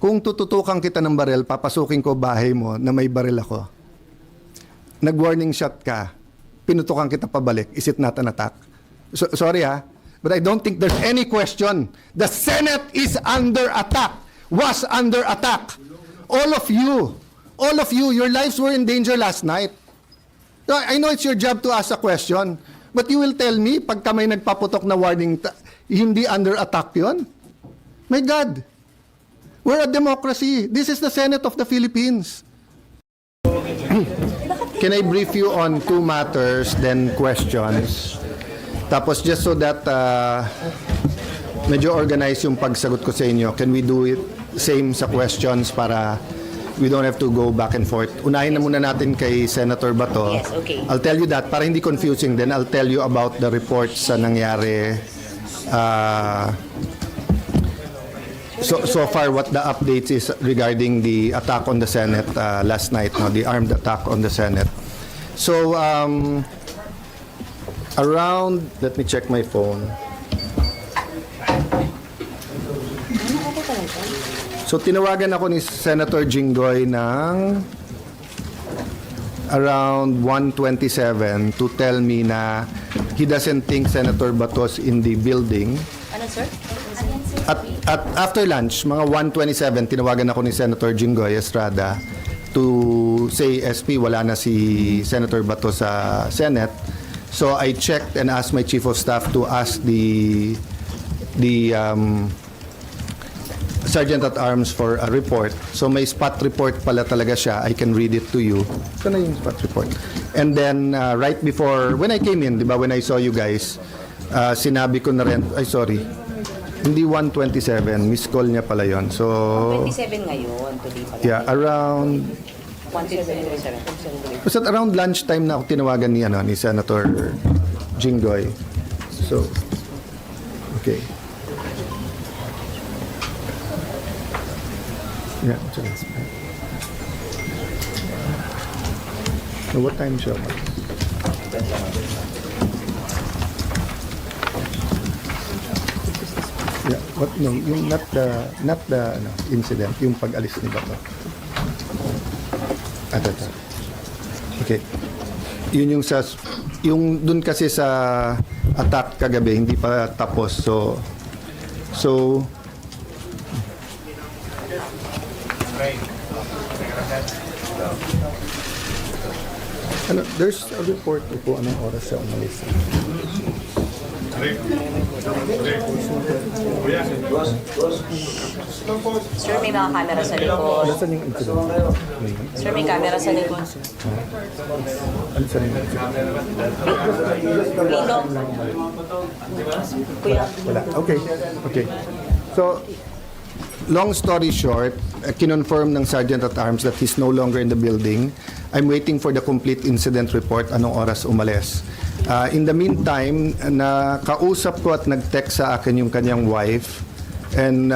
Kung tututukan kita ng baril, papasukin ko bahay mo na may baril ako. Nag-warning shot ka, pinutukan kita pabalik. Is it not an attack? Sorry ha, but I don't think there's any question. The Senate is under attack, was under attack. All of you, your lives were in danger last night. I know it's your job to ask a question, but you will tell me, pagka may nagpaputok na warning, hindi under attack yun? My God, we're a democracy. This is the Senate of the Philippines. Can I brief you on two matters, then questions? Tapos just so that medyo organize yung pagsagot ko sa inyo, can we do it same sa questions para we don't have to go back and forth? Unahin na muna natin kay Senator Bato. Yes, okay. I'll tell you that, para hindi confusing, then I'll tell you about the reports sa nangyari so far, what the updates is regarding the attack on the Senate last night, no, the armed attack on the Senate. So, around, let me check my phone. So, tinawagan ako ni Senator Jinggoy ng around 1:27 to tell me na he doesn't think Senator Batos in the building. Ano, sir? At after lunch, mga 1:27, tinawagan ako ni Senator Jinggoy Estrada to say, SP, wala na si Senator Bato sa Senate. So I checked and asked my Chief of Staff to ask the Sergeant at Arms for a report. So may spot report pala talaga siya. I can read it to you. Saan na yung spot report? And then right before, when I came in, di ba, when I saw you guys, sinabi ko na rin, ay sorry, hindi 1:27, miss call niya pala yon. So 27 ngayon, today pala. yeah, around 1:27. basta around lunchtime na ako tinawagan ni Senator Jinggoy. So okay. Yeah, so what time siya? Yeah, what, no, yung not the incident, yung pag-alis ni Bato. Ito. Okay. Yun yung yung dun kasi sa attack kagabi, hindi pa tapos. So there's a report po anong oras siya umalis. Sir, may mga camera sa likod. Nasaan yung incident? Sir, may camera sa likod. Ano sa inyo? Dito. Kuya. Wala. Okay. So, long story short, kinonfirm ng Sergeant at Arms that he's no longer in the building. I'm waiting for the complete incident report, anong oras umalis. In the meantime, nakausap ko at nag-text sa akin yung kanyang wife, and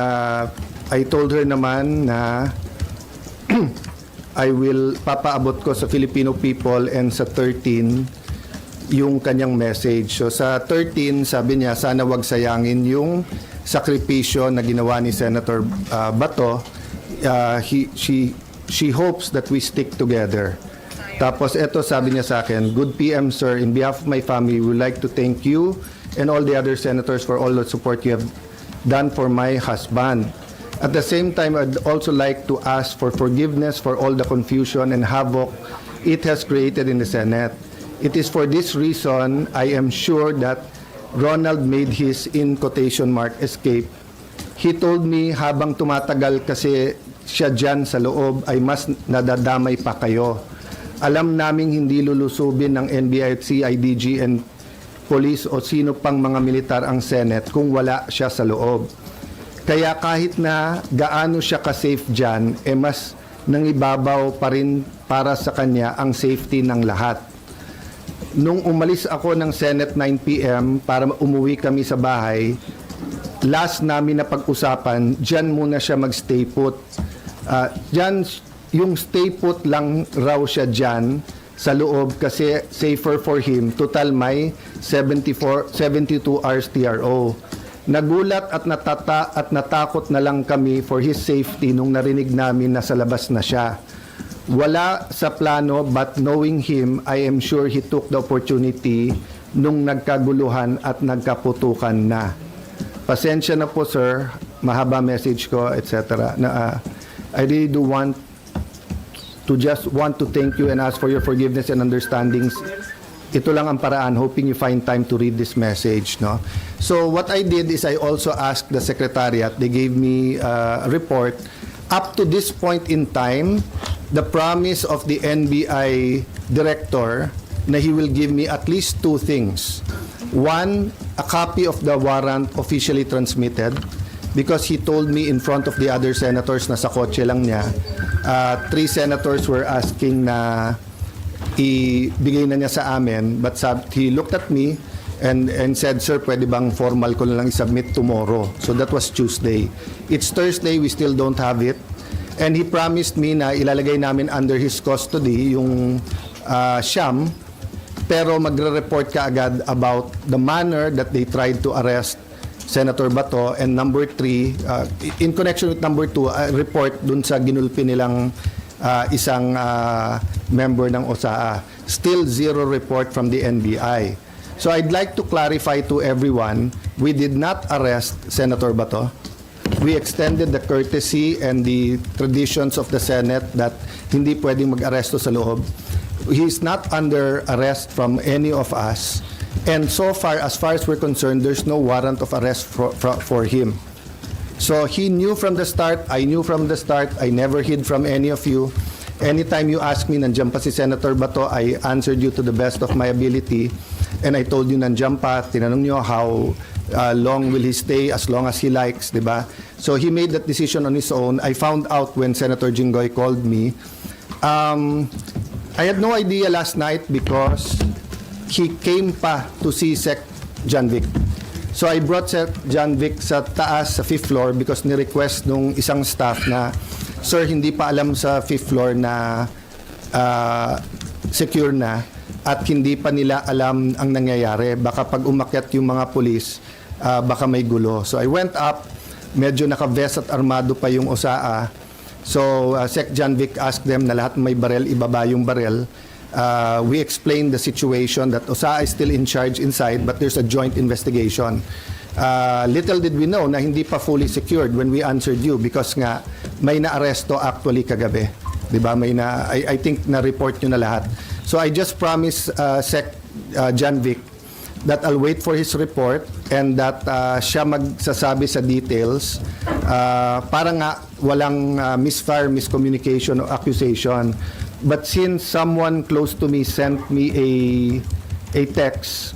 I told her naman na I will papaabot ko sa Filipino people and sa 13 yung kanyang message. So sa 13, sabi niya, sana wag sayangin yung sakripisyo na ginawa ni Senator Bato. She hopes that we stick together. Tapos eto, sabi niya sa akin, good PM sir, in behalf of my family, we would like to thank you and all the other senators for all the support you have done for my husband. At the same time, I'd also like to ask for forgiveness for all the confusion and havoc it has created in the Senate. It is for this reason, I am sure that Ronald made his, in quotation mark, escape. He told me habang tumatagal kasi siya dyan sa loob ay mas nadadamay pa kayo. Alam naming hindi lulusubin ng NBI at CIDG and police o sino pang mga militar ang Senate kung wala siya sa loob. Kaya kahit na gaano siya ka-safe dyan, mas nangibabaw pa rin para sa kanya ang safety ng lahat. Nung umalis ako ng Senate 9 p.m. para umuwi kami sa bahay, last namin na pag-usapan, dyan muna siya mag-stay put. Dyan, yung stay put lang raw siya dyan sa loob kasi safer for him. Total may 72 hours TRO. Nagulat at natakot na lang kami for his safety nung narinig namin na sa labas na siya. Wala sa plano, but knowing him, I am sure he took the opportunity nung nagkaguluhan at nagkaputukan na. Pasensya na po, sir. Mahaba message ko, etc. I really do want to thank you and ask for your forgiveness and understandings. Ito lang ang paraan, hoping you find time to read this message, no? So what I did is I also asked the secretariat. They gave me a report. Up to this point in time, the promise of the NBI director na he will give me at least two things. One, a copy of the warrant officially transmitted, because he told me in front of the other senators na sa kotse lang niya. 3 senators were asking na ibigay na niya sa amin, but he looked at me and said, sir, pwede bang formal ko na lang isubmit tomorrow? So that was Tuesday. It's Thursday, we still don't have it. And he promised me na ilalagay namin under his custody yung siyam, pero magre-report ka agad about the manner that they tried to arrest Senator Bato. And number 3, in connection with number 2, a report dun sa ginulpi nilang isang member ng OSAA. Still zero report from the NBI. So I'd like to clarify to everyone, we did not arrest Senator Bato. We extended the courtesy and the traditions of the Senate that hindi pwedeng mag-aresto sa loob. He's not under arrest from any of us. And so far as we're concerned, there's no warrant of arrest for him. So he knew from the start, I knew from the start, I never hid from any of you. Anytime you ask me, nandiyan pa si Senator Bato, I answered you to the best of my ability. And I told you, nandiyan pa, tinanong nyo how long will he stay, as long as he likes, di ba? So he made that decision on his own. I found out when Senator Jinggoy called me. I had no idea last night because he came pa to see Sec. John Vic. So I brought Sec. John Vic sa taas, sa 5th floor, because ni-request nung isang staff na, sir, hindi pa alam sa 5th floor na secure na at hindi pa nila alam ang nangyayari. Baka pag umakyat yung mga pulis, baka may gulo. So I went up, medyo naka-vest at armado pa yung OSAA. So Sec. John Vic asked them na lahat may barel, ibaba yung barel. We explained the situation that OSAA is still in charge inside, but there's a joint investigation. Little did we know na hindi pa fully secured when we answered you, because nga may na-aresto actually kagabi. Diba? I think na-report nyo na lahat. So I just promised Sec. John Vic that I'll wait for his report and that siya magsasabi sa details para nga walang miscommunication o accusation. But since someone close to me sent me a text,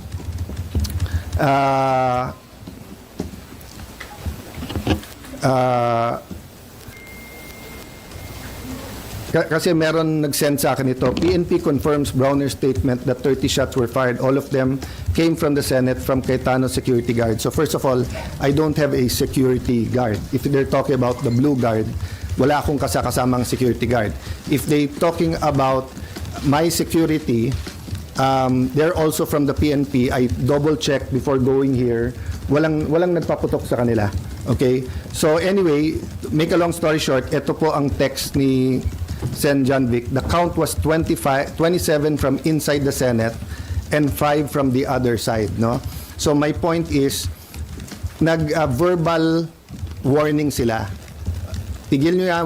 kasi meron nag-send sa akin ito. PNP confirms Browner's statement that 30 shots were fired. All of them came from the Senate, from Cayetano security guard. So first of all, I don't have a security guard. If they're talking about the blue guard, wala akong kasamang security guard. If they talking about my security, they're also from the PNP. I double-checked before going here. Walang nagpaputok sa kanila. Okay? So anyway, make a long story short, ito po ang text ni Sen. John Vic. The count was 27 from inside the Senate and 5 from the other side. No? So my point is, nag-verbal warning sila. Tigil nyo yan,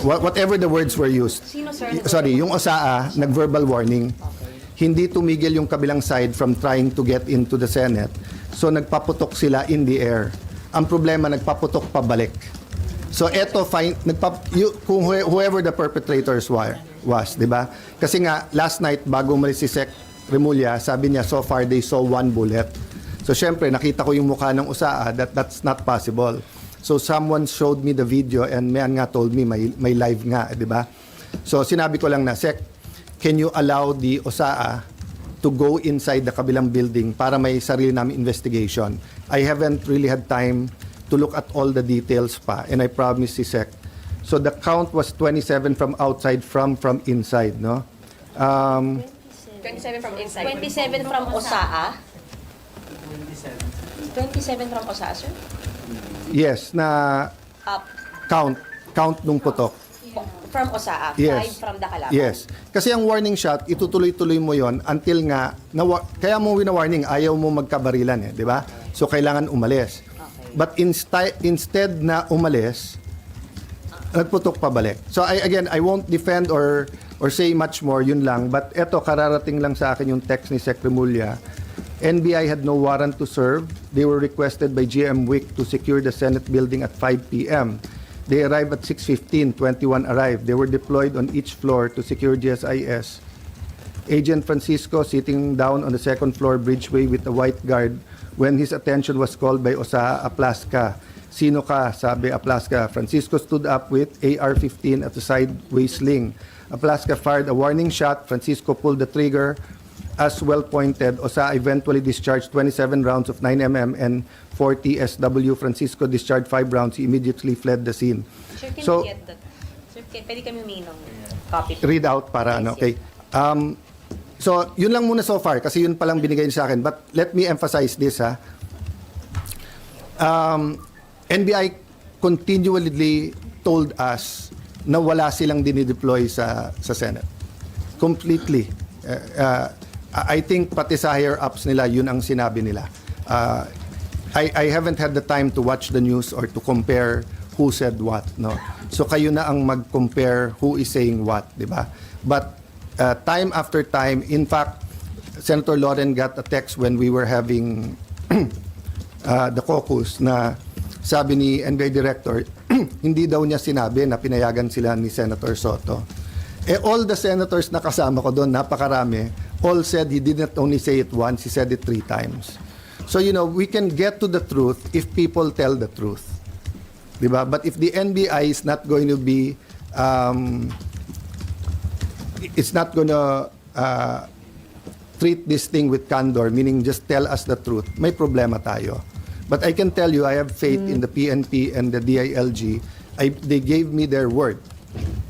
whatever the words were used. Sino, sir? Sorry, yung OSAA, nag-verbal warning. Hindi tumigil yung kabilang side from trying to get into the Senate. So nagpaputok sila in the air. Ang problema, nagpaputok pabalik. So eto, whoever the perpetrators was, di ba? Kasi nga, last night, bago umalis si Sec. Remulla, sabi niya, so far they saw 1 bullet. So syempre, nakita ko yung mukha ng OSAA, that's not possible. So someone showed me the video and man nga told me may live nga, di ba? So sinabi ko lang na, Sec, can you allow the OSAA to go inside the kabilang building para may sarili namin investigation? I haven't really had time to look at all the details pa, and I promised si Sec. So the count was 27 from outside, from inside, no? 27 from inside. 27 from OSAA. 27 from OSA, sir? Yes, na Up. count nung putok. From OSA, 5 Yes. from the Kalaban. Yes. Kasi ang warning shot, itutuloy-tuloy mo yon until nga, kaya mo wina-warning, ayaw mo magkabarilan di ba? So, kailangan umalis. Okay. But instead na umalis, nagputok pabalik. So, I won't defend or say much more, yun lang. But eto, kararating lang sa akin yung text ni Sec Remulla. NBI had no warrant to serve. They were requested by GM WIC to secure the Senate building at 5 p.m. They arrived at 6:15, 21 arrived. They were deployed on each floor to secure GSIS. Agent Francisco sitting down on the second floor bridgeway with a white guard when his attention was called by Osa Aplaska. Sino ka? Sabi Aplaska. Francisco stood up with AR-15 at the sideways sling. Aplaska fired a warning shot. Francisco pulled the trigger. As well pointed, Osa eventually discharged 27 rounds of 9mm and 40 SW. Francisco discharged 5 rounds. He immediately fled the scene. Sir, can So- we get that? Sir, pwede kami humingi ng copy. Read out para Yes, ano, okay. So, yun lang muna so far kasi yun palang binigay niyo sa akin. But let me emphasize this, ha. NBI continually told us na wala silang dinideploy sa Senate. Completely. I think pati sa higher ups nila, yun ang sinabi nila. I haven't had the time to watch the news or to compare who said what, no. So kayo na ang mag-compare who is saying what, di ba? But time after time, in fact, Senator Loren got a text when we were having the caucus na sabi ni NBI Director, hindi daw niya sinabi na pinayagan sila ni Senator Soto. All the senators na kasama ko doon, napakarami, all said he did not only say it once, he said it 3 times. So, we can get to the truth if people tell the truth. Diba? But if the NBI is not going to be, it's not going to treat this thing with candor, meaning just tell us the truth, may problema tayo. But I can tell you, I have faith in the PNP and the DILG. They gave me their word.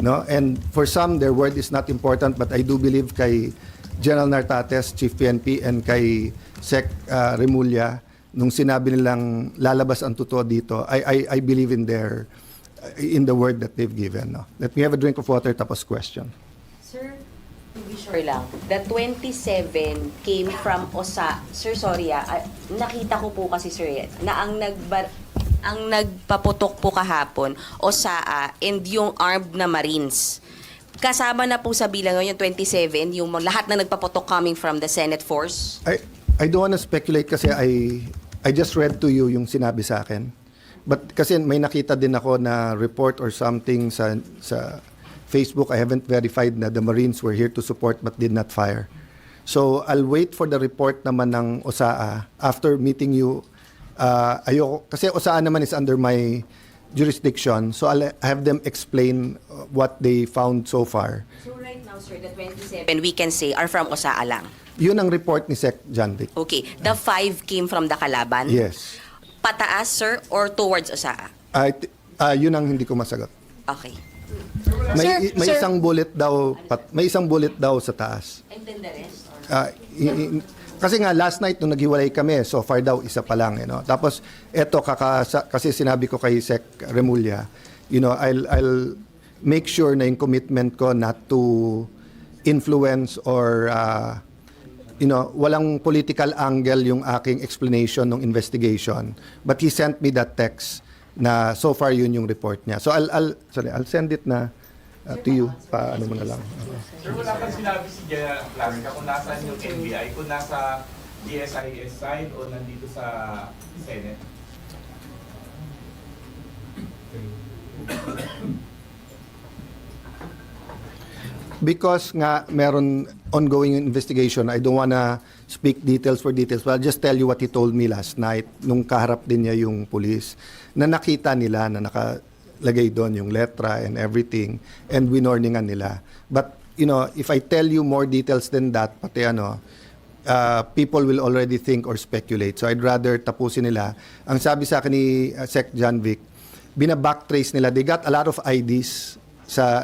No? And for some, their word is not important, but I do believe kay General Nartates, Chief PNP, and kay Sec Remulla, nung sinabi nilang lalabas ang totoo dito, I believe in the word that they've given. No? Let me have a drink of water, tapos question. Sir, to be sure lang, the 27 came from OSA. Sir, sorry nakita ko po kasi sir, na ang nagpaputok po kahapon, OSA and yung armed na Marines. Kasama na po sa bilang yung 27, yung lahat na nagpaputok coming from the Senate force? I don't want to speculate kasi I just read to you yung sinabi sa akin. But kasi may nakita din ako na report or something sa Facebook. I haven't verified na the Marines were here to support but did not fire. So I'll wait for the report naman ng OSA after meeting you. Ayoko, kasi OSA naman is under my jurisdiction, so I'll have them explain what they found so far. So right now, sir, the 27 we can say are from OSA lang. Yun ang report ni Sec Janvic. Okay. The 5 came from the Kalaban? Yes. Pataas, sir, or towards OSA? Yun ang hindi ko masagot. Okay. May Sir. isang bullet daw sa taas. And then the rest? Or? Kasi nga last night nung naghiwalay kami, so far daw isa pa lang, Tapos eto kasi sinabi ko kay Sec Remulla, I'll make sure na yung commitment ko not to influence or walang political angle yung aking explanation ng investigation. But he sent me that text na so far yun yung report niya. So I'll send it na to you, paano mo na lang. Sir, wala kang sinabi si General Plaska kung nasaan yung NBI, kung nasa GSIS side o nandito sa Senate? Because nga meron ongoing investigation, I don't wanna speak details for details, but I'll just tell you what he told me last night nung kaharap din niya yung police, na nakita nila na nakalagay doon yung letra and everything, and winorningan nila. But, if I tell you more details than that, pati people will already think or speculate. So I'd rather tapusin nila. Ang sabi sa akin ni Sec Janvic, bina-backtrace nila. They got a lot of IDs.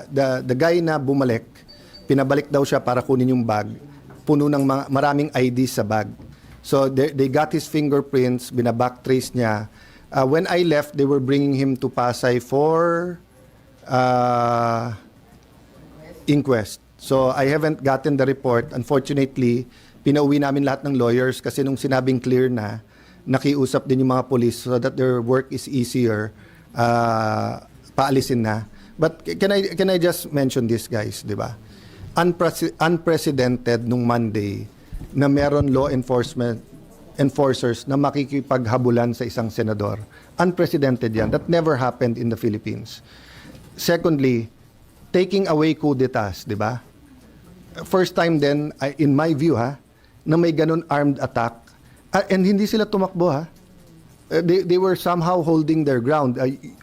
The guy na bumalik, pinabalik daw siya para kunin yung bag. Puno ng maraming IDs sa bag. So they got his fingerprints, binabacktrace niya. When I left, they were bringing him to Pasay for inquest. So I haven't gotten the report. Unfortunately, pinauwi namin lahat ng lawyers kasi nung sinabing clear na, nakiusap din yung mga police so that their work is easier, paalisin na. But can I just mention this, guys, di ba? Unprecedented nung Monday na meron law enforcers na makikipaghabulan sa isang senador. Unprecedented yan. That never happened in the Philippines. Secondly, taking away coup d'etats, di ba? First time then, in my view, na may ganun armed attack. And hindi sila tumakbo, They were somehow holding their ground.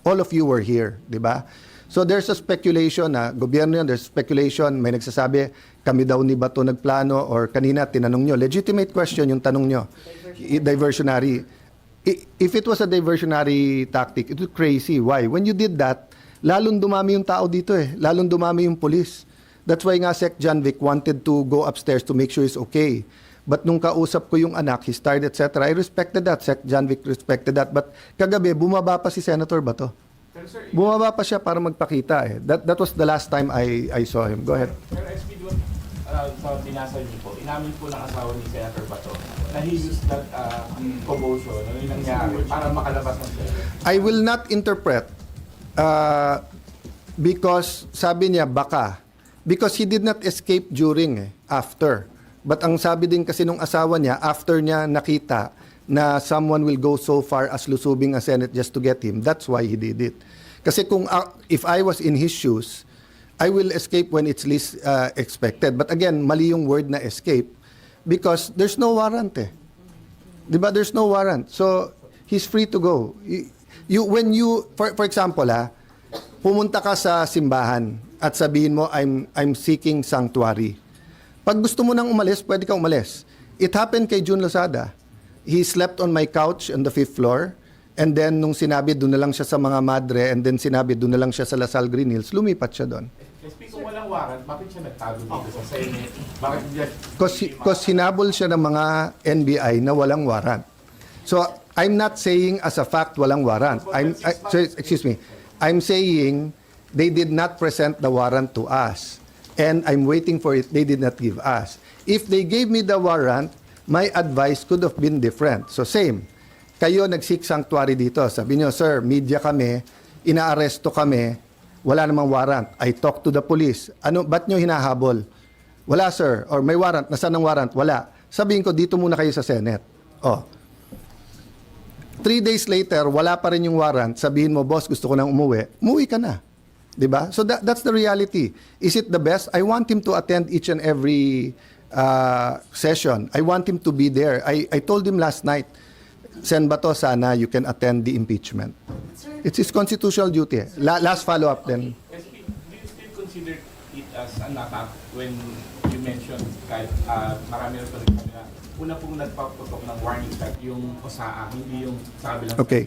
All of you were here, di ba? So there's a speculation na gobyerno yan, there's speculation, may nagsasabi, kami daw ni Bato nagplano, or kanina tinanong nyo, legitimate question yung tanong nyo, diversionary. If it was a diversionary tactic, it was crazy. Why? When you did that, lalong dumami yung tao dito lalong dumami yung police. That's why nga Sec. John Vic wanted to go upstairs to make sure he's okay. But nung kausap ko yung anak, his tired, etc., I respected that. Sec. John Vic respected that. But kagabi, bumaba pa si Senator Bato. Pero sir, Bumaba pa siya para magpakita That was the last time I saw him. Go ahead. pero SP doon, sa binasa niyo po, inamin po ng asawa ni Senator Bato na he used that commotion, ano yung nangyari, para makalabas ng Senate. I will not interpret because sabi niya baka. Because he did not escape during, after. But ang sabi din kasi nung asawa niya, after niya nakita na someone will go so far as lusubing a Senate just to get him, that's why he did it. Kasi kung if I was in his shoes, I will escape when it's least expected. But again, mali yung word na escape because there's no warrant Di ba? There's no warrant. So, he's free to go. When you for example, pumunta ka sa simbahan at sabihin mo, I'm seeking sanctuary. Pag gusto mo nang umalis, pwede kang umalis. It happened kay June Lozada. He slept on my couch on the 5th floor. And then, nung sinabi, doon na lang siya sa mga madre. And then, sinabi, doon na lang siya sa Lasal Green Hills. Lumipat siya doon. SP, kung walang warrant, bakit siya nagtago dito sa Senate? Bakit just... Because hinabol siya ng mga NBI na walang warrant. So, I'm not saying as a fact walang warrant. Excuse me. I'm saying they did not present the warrant to us. And I'm waiting for it. They did not give us. If they gave me the warrant, my advice could have been different. So same. Kayo nag-seek sanctuary dito. Sabi nyo, sir, media kami, inaaresto kami, wala namang warrant. I talk to the police. Ba't nyo hinahabol? Wala, sir. Or may warrant. Nasaan ang warrant? Wala. Sabihin ko, dito muna kayo sa Senate. 3 days later, wala pa rin yung warrant. Sabihin mo, boss, gusto ko nang umuwi. Umuwi ka na. Diba? So that's the reality. Is it the best? I want him to attend each and every session. I want him to be there. I told him last night, Sen Bato, sana you can attend the impeachment. It's his constitutional duty. Last follow-up then. SP, do you still consider it as an attack when you mentioned kahit marami na ito nagsabi na una pong nagpaputok ng warning shot yung OSAA, hindi yung sa kabilang. Okay.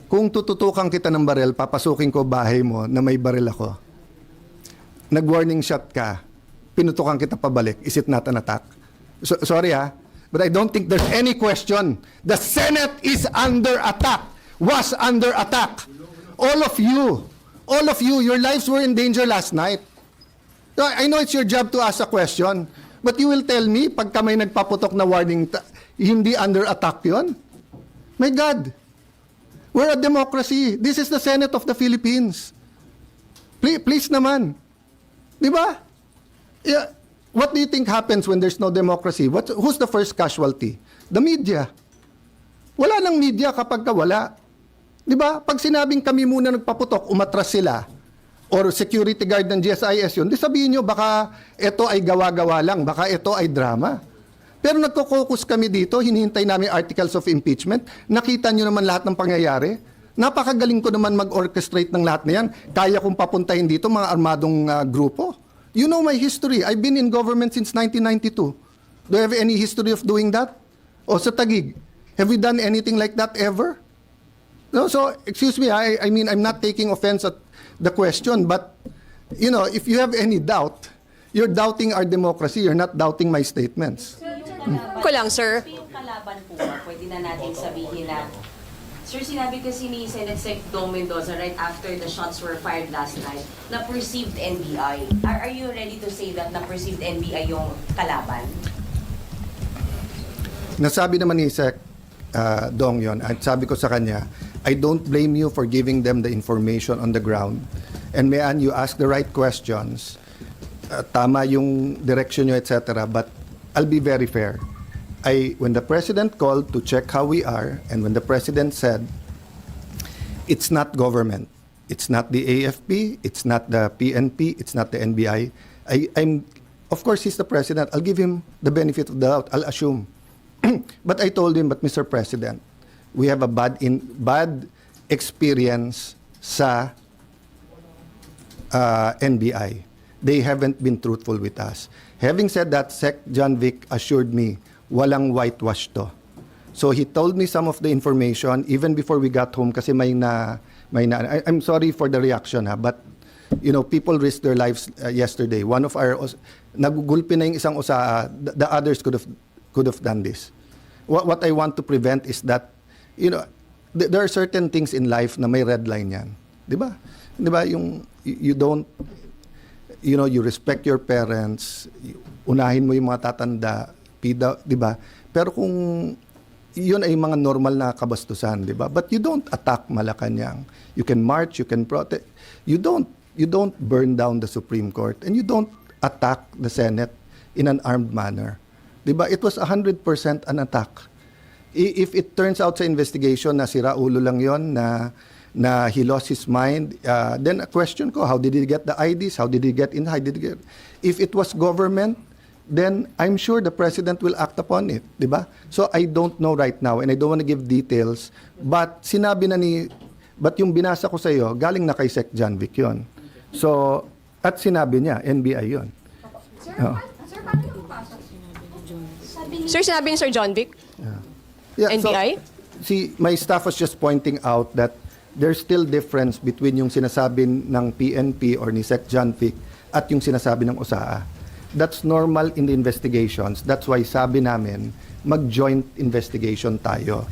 Kung tututukan kita ng barel, papasukin ko bahay mo na may baril ako. Nag-warning shot ka, pinutukan kita pabalik. Is it not an attack? Sorry but I don't think there's any question. The Senate is under attack. Was under attack. All of you, your lives were in danger last night. I know it's your job to ask a question, but you will tell me, pagka may nagpaputok na warning, hindi under attack yun? My God. We're a democracy. This is the Senate of the Philippines. Please naman. Di ba? Yeah. What do you think happens when there's no democracy? Who's the first casualty? The media. Wala nang media kapag wala. Di ba? Pag sinabing kami muna nagpaputok, umatras sila. Or security guard ng GSIS yun, di sabihin nyo, baka ito ay gawa-gawa lang. Baka ito ay drama. Pero nagko-focus kami dito, hinihintay namin articles of impeachment. Nakita nyo naman lahat ng pangyayari. Napakagaling ko naman mag-orchestrate ng lahat na yan. Kaya kong papuntahin dito mga armadong grupo. You know my history. I've been in government since 1992. Do you have any history of doing that? O sa Taguig, have we done anything like that ever? No, so, excuse me, I mean, I'm not taking offense at the question, but, if you have any doubt, you're doubting our democracy. You're not doubting my statements. Ko lang, sir. kalaban po ba, pwede na natin sabihin na, Sir, sinabi kasi ni Senate Sec Dong Mendoza right after the shots were fired last night na perceived NBI. Are you ready to say that na perceived NBI yung kalaban? Nasabi naman ni Sec Dong yon, at sabi ko sa kanya, I don't blame you for giving them the information on the ground. And Mayan, you ask the right questions. Tama yung direction nyo, etc. But I'll be very fair. When the President called to check how we are, and when the President said, it's not government, it's not the AFP, it's not the PNP, it's not the NBI, of course, he's the President. I'll give him the benefit of the doubt. I'll assume. But I told him, but Mr. President, we have a bad experience sa NBI. They haven't been truthful with us. Having said that, Sec John Vic assured me, walang whitewash to. So he told me some of the information even before we got home kasi I'm sorry for the reaction but you know, people risked their lives yesterday. One of our nagugulpi na yung isang usaa, the others could have done this. What I want to prevent is that, you know, there are certain things in life na may red line yan. 'Di ba? 'Di ba yung you don't, you know, you respect your parents, unahin mo yung mga tatanda, di ba? Pero kung yun ay mga normal na kabastusan, di ba? But you don't attack Malacanang. You can march, you can protest. You don't burn down the Supreme Court, and you don't attack the Senate in an armed manner. Di ba? It was 100% an attack. If it turns out sa investigation na sira ulo lang yon, na he lost his mind, then a question ko, how did he get the IDs? How did he get in? How did he get? If it was government, then I'm sure the President will act upon it, di ba? So I don't know right now, and I don't want to give details, but but yung binasa ko sa iyo, galing na kay Sec John Vic yun. So, at sinabi niya, NBI yun. Sir, sinabi ni Sir John Vic? Yeah, NBI? So, my staff was just pointing out that there's still difference between yung sinasabi ng PNP or ni Sec John Vic at yung sinasabi ng USAA. That's normal in the investigations. That's why sabi namin, mag-joint investigation tayo.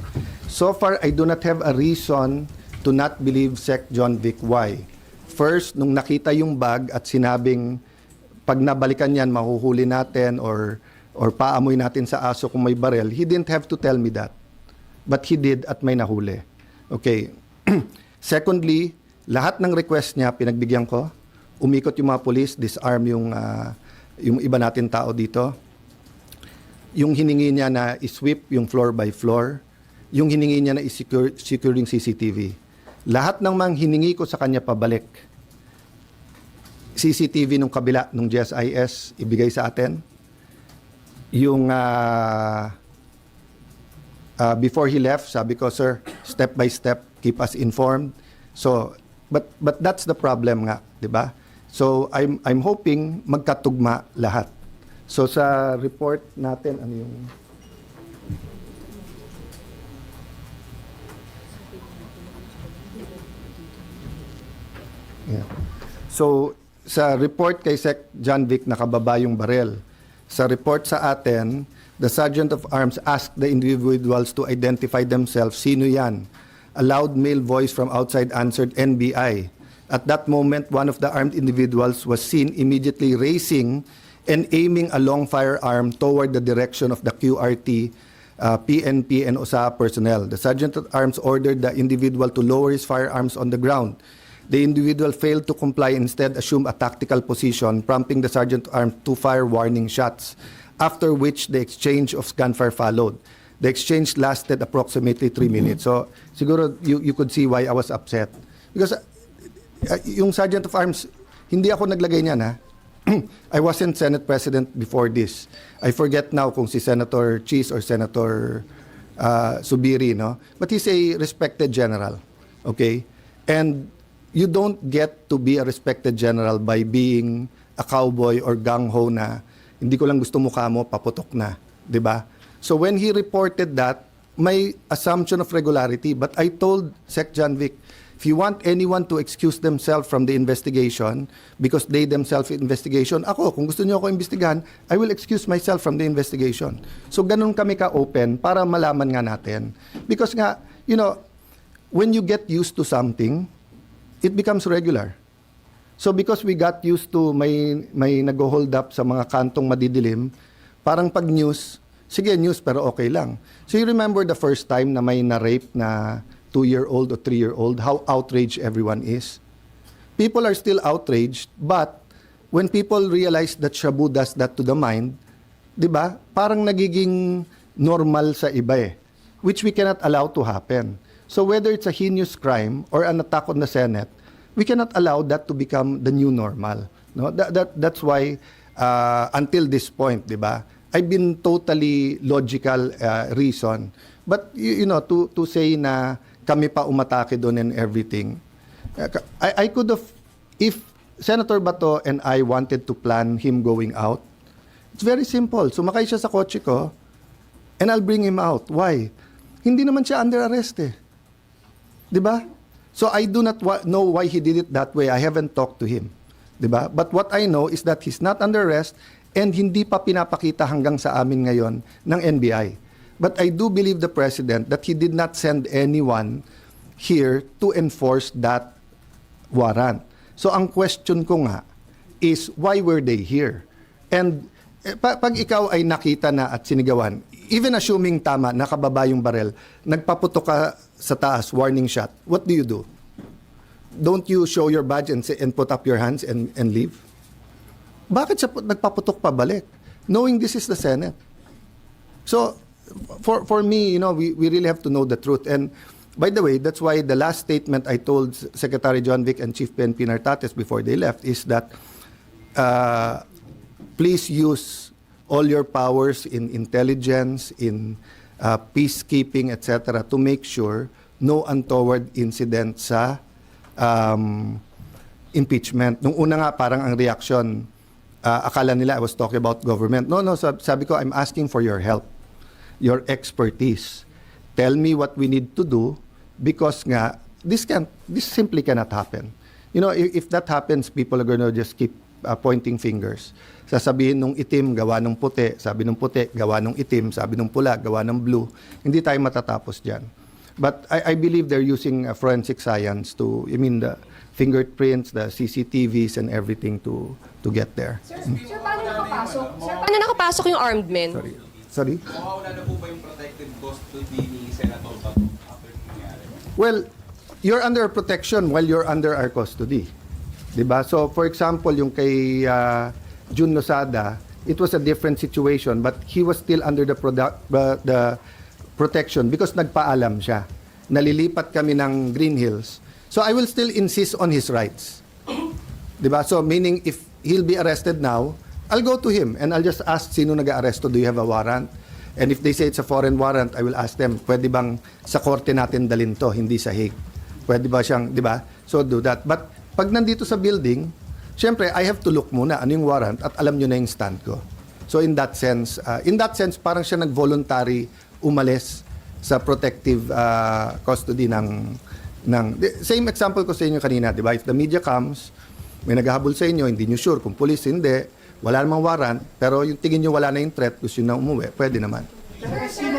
So far, I do not have a reason to not believe Sec John Vic. Why? First, nung nakita yung bag at sinabing, pag nabalikan yan, mahuhuli natin or paamoy natin sa aso kung may barel, he didn't have to tell me that. But he did at may nahuli. Okay. Secondly, lahat ng request niya, pinagbigyan ko. Umikot yung mga police, disarm yung iba natin tao dito. Yung hiningi niya na i-sweep yung floor by floor. Yung hiningi niya na i-secure yung CCTV. Lahat ng mga hiningi ko sa kanya pabalik. CCTV nung kabila, nung GSIS, ibigay sa atin. Yung before he left, sabi ko, sir, step by step, keep us informed. So, but that's the problem nga, di ba? So, I'm hoping magkatugma lahat. So, sa report natin, ano yung... Yeah. So, sa report kay Sec John Vic, nakababa yung barel. Sa report sa atin, the Sergeant of Arms asked the individuals to identify themselves. Sino yan? A loud male voice from outside answered, NBI. At that moment, one of the armed individuals was seen immediately raising and aiming a long firearm toward the direction of the QRT, PNP, and OSA personnel. The Sergeant at Arms ordered the individual to lower his firearms on the ground. The individual failed to comply, instead assumed a tactical position, prompting the Sergeant at Arms to fire warning shots, after which the exchange of gunfire followed. The exchange lasted approximately 3 minutes. So, siguro you could see why I was upset. Because yung Sergeant of Arms, hindi ako naglagay niyan, ha? I wasn't Senate President before this. I forget now kung si Senator Cheese or Senator Subiri, no? But he's a respected general, okay? And you don't get to be a respected general by being a cowboy or gang-ho na hindi ko lang gusto mukha mo, paputok na, di ba? So when he reported that, may assumption of regularity, but I told Sec John Vic, If you want anyone to excuse themselves from the investigation because they themselves investigation, ako, kung gusto niyo ako imbestigahan, I will excuse myself from the investigation. So ganun kami ka-open para malaman nga natin. Because nga, you know, when you get used to something, it becomes regular. So because we got used to may nag-hold up sa mga kantong madidilim, parang pag news, sige news pero okay lang. So you remember the first time na may na-rape na 2-year-old or 3-year-old, how outraged everyone is? People are still outraged, but when people realize that Shabu does that to the mind, di ba, parang nagiging normal sa iba eh, which we cannot allow to happen. So whether it's a heinous crime or an attack on the Senate, we cannot allow that to become the new normal. No, that's why until this point, di ba, I've been totally logical reason. But you know, to say na kami pa umatake doon and everything, I could have, if Senator Bato and I wanted to plan him going out, it's very simple. Sumakay siya sa kotse ko and I'll bring him out. Why? Hindi naman siya under arrest eh. Di ba? So I do not know why he did it that way. I haven't talked to him. Di ba? But what I know is that he's not under arrest and hindi pa pinapakita hanggang sa amin ngayon ng NBI. But I do believe the President that he did not send anyone here to enforce that warrant. So ang question ko nga is, why were they here? And pag ikaw ay nakita na at sinigawan, even assuming tama, nakababa yung barel, nagpaputok ka sa taas, warning shot, what do? Don't you show your badge and put up your hands and leave? Bakit siya nagpaputok pabalik? Knowing this is the Senate. So, for me, you know, we really have to know the truth. And by the way, that's why the last statement I told Secretary John Vic and Chief PNP Nartates before they left is that please use all your powers in intelligence, in peacekeeping, etc., to make sure no untoward incident sa impeachment. Nung una nga, parang ang reaction, akala nila I was talking about government. No, sabi ko, I'm asking for your help, your expertise. Tell me what we need to do because nga, this simply cannot happen. You know, if that happens, people are going to just keep pointing fingers. Sasabihin nung itim, gawa nung puti. Sabi nung puti, gawa nung itim. Sabi nung pula, gawa ng blue. Hindi tayo matatapos dyan. But I believe they're using forensic science to, the fingerprints, the CCTVs and everything to get there. Sir, paano nakapasok? Sir, paano nakapasok yung armed men? Sorry? Mawawala na po ba yung protected custody ni Senator Bato after nangyari? Well, you're under protection while you're under our custody. Diba? So, for example, yung kay Jun Losada, it was a different situation, but he was still under the protection because nagpaalam siya. Nalilipat kami ng Green Hills. So, I will still insist on his rights. Diba? So, meaning, if he'll be arrested now, I'll go to him and I'll just ask sino nag-aaresto, do you have a warrant? And if they say it's a foreign warrant, I will ask them, pwede bang sa korte natin dalhin to, hindi sa Hague? Pwede ba siyang, di ba? So do that. But pag nandito sa building, syempre, I have to look muna ano yung warrant at alam nyo na yung stand ko. So in that sense, parang siya nag-voluntary umalis sa protective custody ng same example ko sa inyo kanina, di ba? If the media comes, may naghahabol sa inyo, hindi nyo sure kung police, hindi, wala namang warrant, pero yung tingin nyo wala na yung threat, gusto nyo na umuwi, pwede naman. Sir,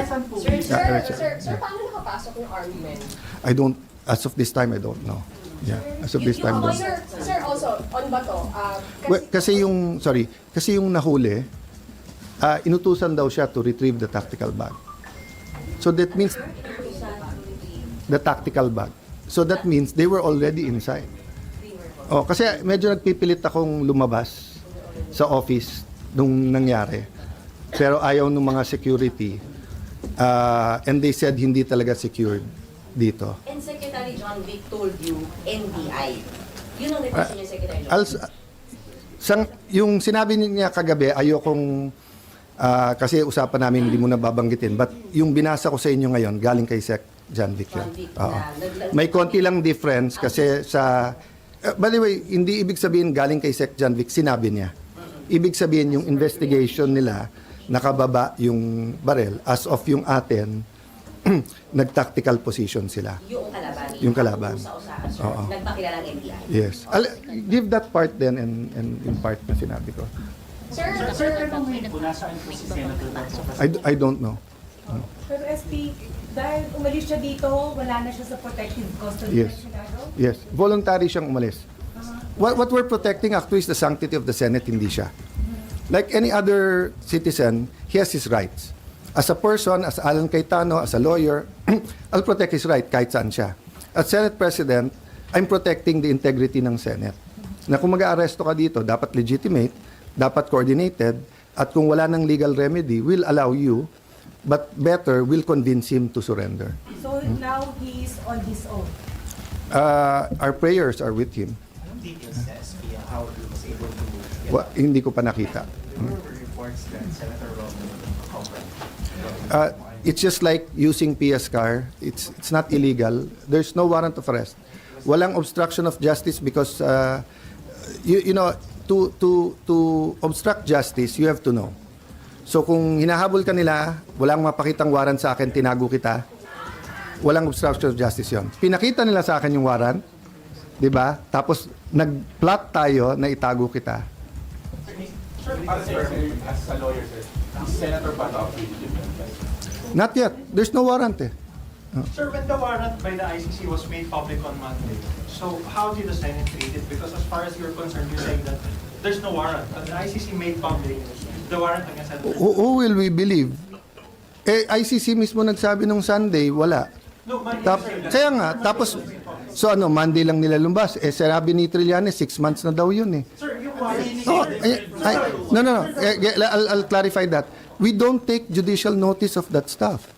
paano nakapasok yung armed men? I don't, as of this time, I don't know. Yeah, as of this time, don't. Sir, also, on Bato, Kasi yung nahuli, inutusan daw siya to retrieve the tactical bag. So that means, the tactical bag. So that means they were already inside. Oh, kasi medyo nagpipilit akong lumabas sa office nung nangyari. Pero ayaw ng mga security. And they said hindi talaga secured dito. And Secretary John Vic told you NBI. Yun ang request niya, Secretary John Vic. Yung sinabi niya kagabi, ayokong kasi usapan namin hindi mo na babanggitin. But yung binasa ko sa inyo ngayon, galing kay Sec. John Vic yun. Oo. May konti lang difference kasi sa... by the way, hindi ibig sabihin galing kay Sec. John Vic, sinabi niya. Ibig sabihin yung investigation nila, nakababa yung barel. As of yung atin, nag-tactical position sila. Yung kalaban. Yung kalaban. Sa usahan, sir. Oo. Nagpakilala ng NBI. Yes. Give that part then and in part na sinabi ko. Sir, pero ngayon po, nasaan po si Senator Bato? I don't know. Pero SP, dahil umalis siya dito, wala na siya sa protective custody Yes. ng Senado? Yes. Voluntary siyang umalis. What we're protecting actually is the sanctity of the Senate, hindi siya. Like any other citizen, he has his rights. As a person, as Alan Cayetano, as a lawyer, I'll protect his right kahit saan siya. As Senate President, I'm protecting the integrity ng Senate. Na kung mag-aaresto ka dito, dapat legitimate, dapat coordinated, at kung wala ng legal remedy, we'll allow you, but better, we'll convince him to surrender. So now he is on his own. Our prayers are with him. Anong details sa SP how he was able to get Hindi ko pa nakita. There were reports that Senator Robin covered. It's just like using PS car. It's not illegal. There's no warrant of arrest. Walang obstruction of justice because you know to obstruct justice you have to know. So kung hinahabol ka nila, walang mapakitang warrant sa akin, tinago kita. Walang obstruction of justice 'yon. Pinakita nila sa akin yung warrant, 'di ba? Tapos nag-plot tayo na itago kita. Sir, as a lawyer, sir, is Senator Bato affiliated? Not yet. There's no warrant eh. Sir, when the warrant by the ICC was made public on Monday, so how did the Senate treat it? Because as far as you're concerned, you're saying that there's no warrant. But the ICC made public the warrant against Senator. Who will we believe? ICC mismo nagsabi nung Sunday, wala. No, Monday, sir, Kaya nga, tapos, so ano, Monday lang nila lumbas. Sinabi ni Trillanes, 6 months na daw yun eh. Sir, yung warrant. Oh, no. I'll clarify that. We don't take judicial notice of that stuff.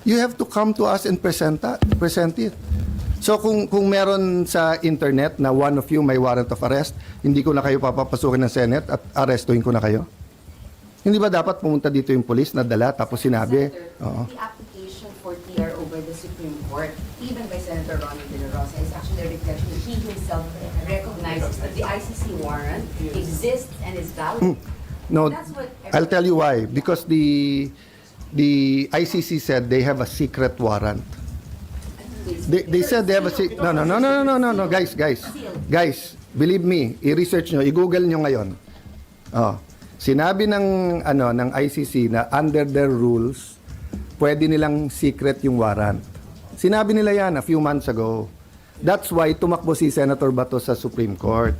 You have to come to us and present it. So kung meron sa internet na one of you may warrant of arrest, hindi ko na kayo papapasukin ng Senate at arestuhin ko na kayo? Hindi ba dapat pumunta dito yung police na dala tapos sinabi? Oo. The application for TRO by the Supreme Court, even by Senator Ronnie De La Rosa, is actually a reflection that he himself recognizes that the ICC warrant exists and is valid. No, That's what I'll tell you why. Because the ICC said they have a secret warrant. They said they have a secret. No, guys. Believe me, i-research nyo, i-google nyo ngayon. Oh, sinabi ng ICC na under their rules, pwede nilang secret yung warrant. Sinabi nila yan a few months ago. That's why tumakbo si Senator Bato sa Supreme Court.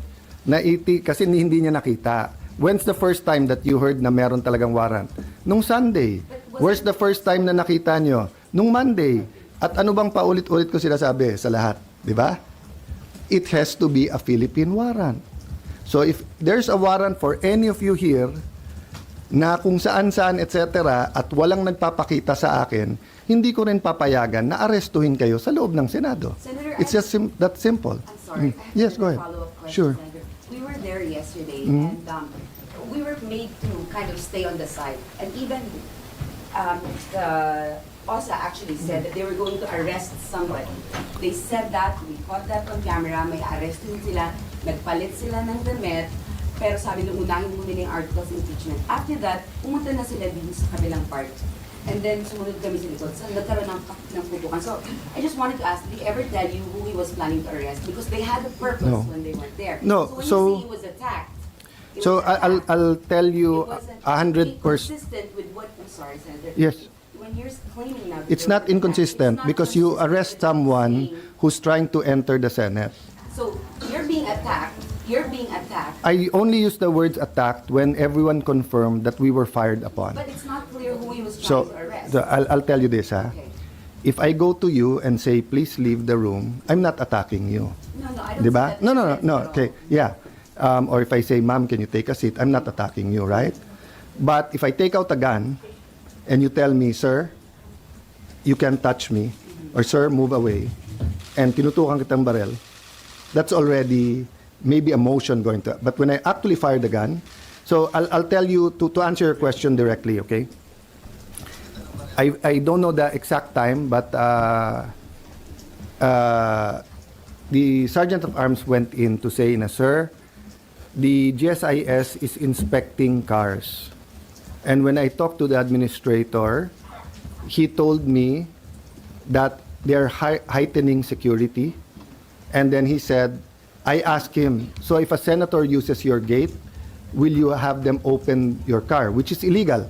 Kasi hindi niya nakita. When's the first time that you heard na meron talagang warrant? Nung Sunday. Where's the first time na nakita nyo? Nung Monday. At ano bang paulit-ulit ko sinasabi sa lahat? Di ba? It has to be a Philippine warrant. So if there's a warrant for any of you here na kung saan-saan, etc., at walang nagpapakita sa akin, hindi ko rin papayagan na arestuhin kayo sa loob ng Senado. Senator, It's just that simple. I'm sorry. Yes, go ahead. Follow-up question, Sure. Senator. We were there yesterday, Mhm. and we were made to kind of stay on the side. And even the OSA actually said that they were going to arrest somebody. They said that, we caught that on camera, may arrestin sila, nagpalit sila ng damit, pero sabi nung unahin mo nila yung articles of impeachment. After that, pumunta na sila din sa kabilang part. And then sumunod kami sa likod. So nagkaroon ng putukan. So I just wanted to ask, did he ever tell you who he was planning to arrest? Because they had a purpose No. when they weren't there. No, So when so- you say he was attacked, it So was attacked. I'll tell you It wasn't 100%. inconsistent with what, I'm sorry, Senator. Yes. When you're claiming now that It's there not was an attack, inconsistent it's not because you consistent arrest with what you're someone saying. who's trying to enter the Senate. So you're being attacked. You're being attacked. I only use the words attacked when everyone confirmed that we were fired upon. But it's not clear who he was trying So to arrest. I'll tell you this, ha. Okay. If I go to you and say, please leave the room, I'm not attacking you. No, I don't Diba? see that No. difference at all. Okay, yeah. Or if I say, ma'am, can you take a seat? I'm not attacking you, right? But if I take out a gun and you tell me, sir, you can't touch me, or sir, move away, and tinutukan kitang barel, that's already maybe a motion going to. But when I actually fire the gun, so I'll tell you to answer your question directly, okay? I don't know the exact time, but the Sergeant of Arms went in to say, sir, the GSIS is inspecting cars. And when I talked to the administrator, he told me that they're heightening security. And then he said, I asked him, so if a senator uses your gate, will you have them open your car, which is illegal,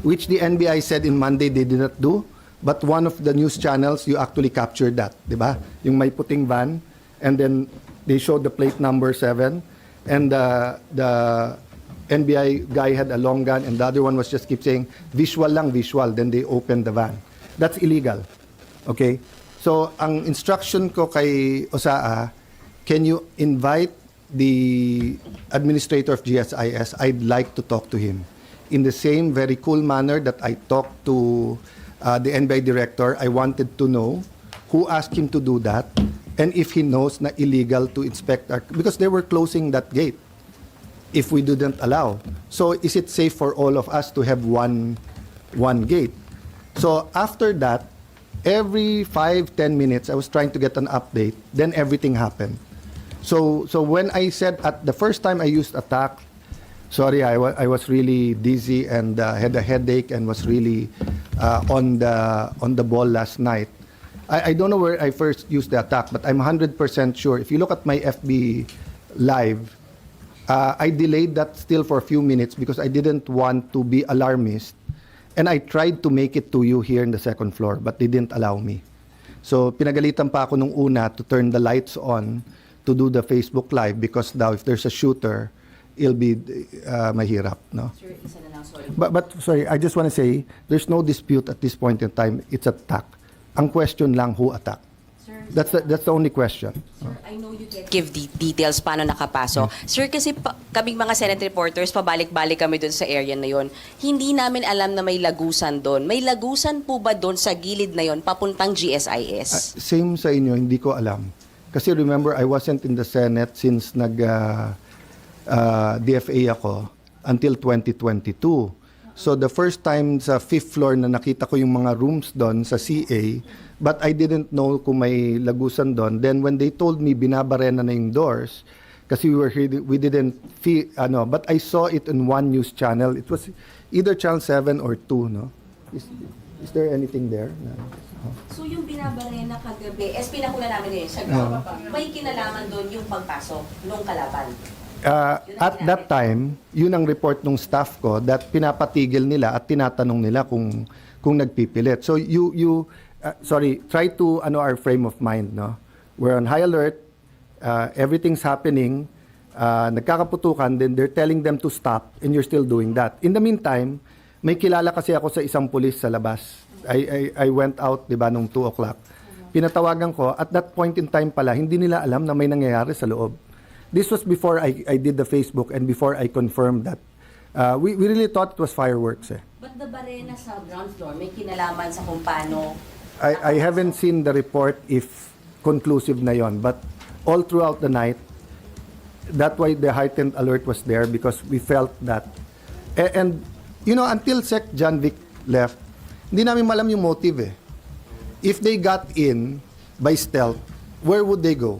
which the NBI said in Monday they did not do. But one of the news channels, you actually captured that, di ba? Yung may puting van, and then they showed the plate number 7, and the NBI guy had a long gun, and the other one was just keep saying, visual lang, visual. Then they opened the van. That's illegal. Okay? So, ang instruction ko kay OSAA, can you invite the administrator of GSIS? I'd like to talk to him. In the same very cool manner that I talked to the NBI director, I wanted to know who asked him to do that, and if he knows na illegal to inspect our, because they were closing that gate if we didn't allow. So is it safe for all of us to have one gate? So after that, every 5-10 minutes, I was trying to get an update. Then everything happened. So when I said at the first time I used attack, sorry, I was really dizzy and had a headache and was really on the ball last night. I don't know where I first used the attack, but I'm 100% sure. If you look at my FB live, I delayed that still for a few minutes because I didn't want to be alarmist. And I tried to make it to you here in the second floor, but they didn't allow me. So pinagalitan pa ako nung una to turn the lights on to do the Facebook Live because now if there's a shooter, it'll be mahirap, no? Sir, isa na lang, sorry. But sorry, I just want to say, there's no dispute at this point in time. It's attack. Ang question lang, who attacked? Sir, That's the only question. Sir, I know you can't give the details paano nakapasok. Sir, kasi kaming mga Senate reporters, pabalik-balik kami doon sa area na yon. Hindi namin alam na may lagusan doon. May lagusan po ba doon sa gilid na yon papuntang GSIS? Same sa inyo, hindi ko alam. Kasi remember, I wasn't in the Senate since DFA ako until 2022. So the first time sa 5th floor na nakita ko yung mga rooms doon sa CA, but I didn't know kung may lagusan doon. Then when they told me binabarena na yung doors, kasi we didn't feel, but I saw it in one news channel. It was either Channel 7 or 2, no? Is there anything there? No. So yung binabarena kagabi, SP na kuna namin yun, sa ground, may kinalaman doon yung pagpasok nung kalaban. At that time, yun ang report ng staff ko that pinapatigil nila at tinatanong nila kung nagpipilit. So try to our frame of mind, no? We're on high alert, everything's happening, nagkakaputukan, then they're telling them to stop and you're still doing that. In the meantime, may kilala kasi ako sa isang pulis sa labas. I went out, 'di ba, nung 2 o'clock. Pinatawagan ko, at that point in time pala, hindi nila alam na may nangyayari sa loob. This was before I did the Facebook and before I confirmed that. We really thought it was fireworks. But the barena sa ground floor, may kinalaman sa kung paano... I haven't seen the report if conclusive na yon, but all throughout the night, that's why the heightened alert was there because we felt that. And until Sec John Vic left, hindi namin malam yung motive eh. If they got in by stealth, where would they go?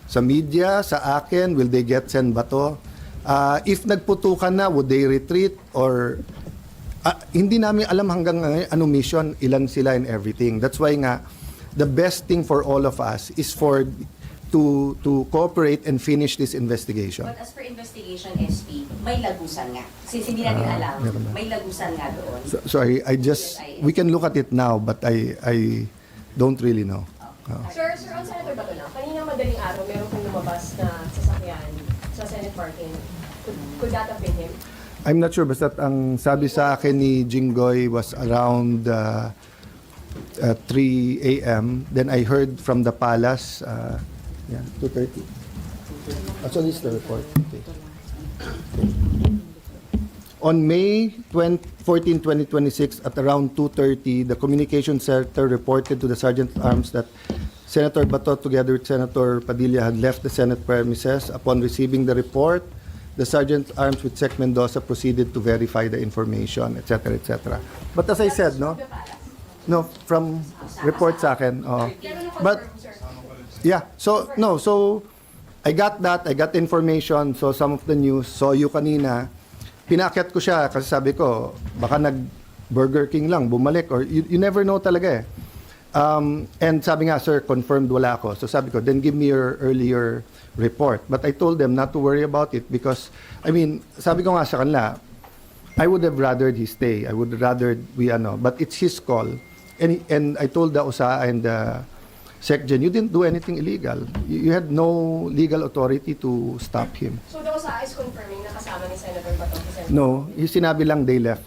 Sa media, sa akin, will they get send bato? If nagputukan na, would they retreat? Or hindi namin alam hanggang ngayon anong mission, ilan sila and everything. That's why nga, the best thing for all of us is to cooperate and finish this investigation. But as per investigation, SP, may lagusan nga. Since hindi natin alam, meron ba? may lagusan nga doon. Sorry, we can look at it now, but I don't really know. Sir, on Senator Bato lang, kanina madaling araw, meron kong lumabas na sasakyan sa Senate parking. Could that have been him? I'm not sure, basta ang sabi sa akin ni Jinggoy was around 3 a.m. Then I heard from the palace, 2:30. So this is the report. Okay. On May 14, 2026, at around 2:30, the Communications Center reported to the Sergeant at Arms that Senator Bato, together with Senator Padilla, had left the Senate premises. Upon receiving the report, the Sergeant at Arms with Sec Mendoza proceeded to verify the information, etc., etc. But as I said, from report sa akin. But yeah, so I got that. I got information. So some of the news. So you kanina. Pinaakyat ko siya kasi sabi ko, baka nag-Burger King lang, bumalik, or you never know talaga eh. And sabi nga, sir, confirmed wala ako. So sabi ko, then give me your earlier report. But I told them not to worry about it because, I mean, sabi ko nga sa kanila, I would have rathered he stay. I would rather but it's his call. And I told the OSA and the SecGen, you didn't do anything illegal. You had no legal authority to stop him. So the OSA is confirming na kasama ni Senator Bato si Senator? No, yung sinabi lang they left.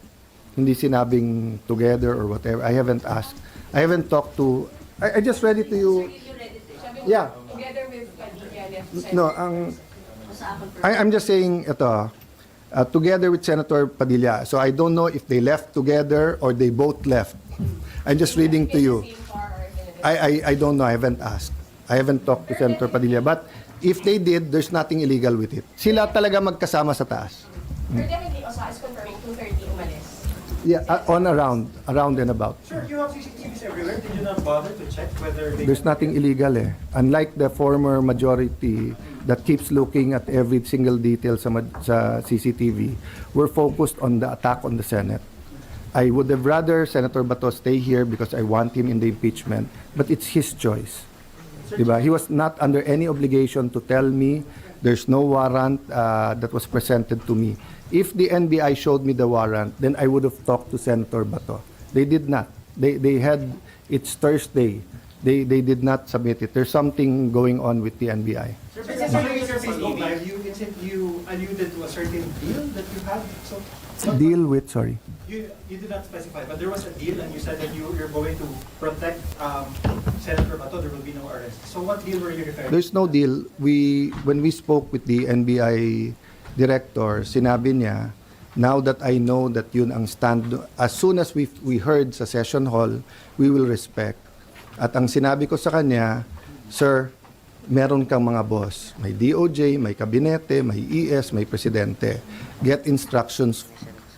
Hindi sinabing together or whatever. I haven't asked. I haven't talked to... I just read it to you. Sabi mo, Yeah. together with Padilla left Senator. No, I'm just saying ito, together with Senator Padilla. So I don't know if they left together or they both left. I'm just reading to you. In the same car or in a different- I don't know. I haven't asked. I haven't talked to Senator Padilla. But if they did, there's nothing illegal with it. Sila talaga magkasama sa taas. Pero definitely, OSA is confirming 2:30 umalis. Yeah, around and about. Sir, you have CCTVs everywhere. Did you not bother to check whether they... There's nothing illegal eh. Unlike the former majority that keeps looking at every single detail sa CCTV, we're focused on the attack on the Senate. I would have rather Senator Bato stay here because I want him in the impeachment, but it's his choice. Diba? He was not under any obligation to tell me there's no warrant that was presented to me. If the NBI showed me the warrant, then I would have talked to Senator Bato. They did not. They had, it's Thursday. They did not submit it. There's something going on with the NBI. Sir, during your Facebook Live, you alluded to a certain deal that you had. So, Deal with, sorry. You did not specify, but there was a deal and you said that you're going to protect Senator Bato, there will be no arrest. So what deal were you referring to? There's no deal. When we spoke with the NBI director, sinabi niya, now that I know that yun ang stand, as soon as we heard sa session hall, we will respect. At ang sinabi ko sa kanya, sir, meron kang mga boss. May DOJ, may kabinete, may ES, may presidente. Get instructions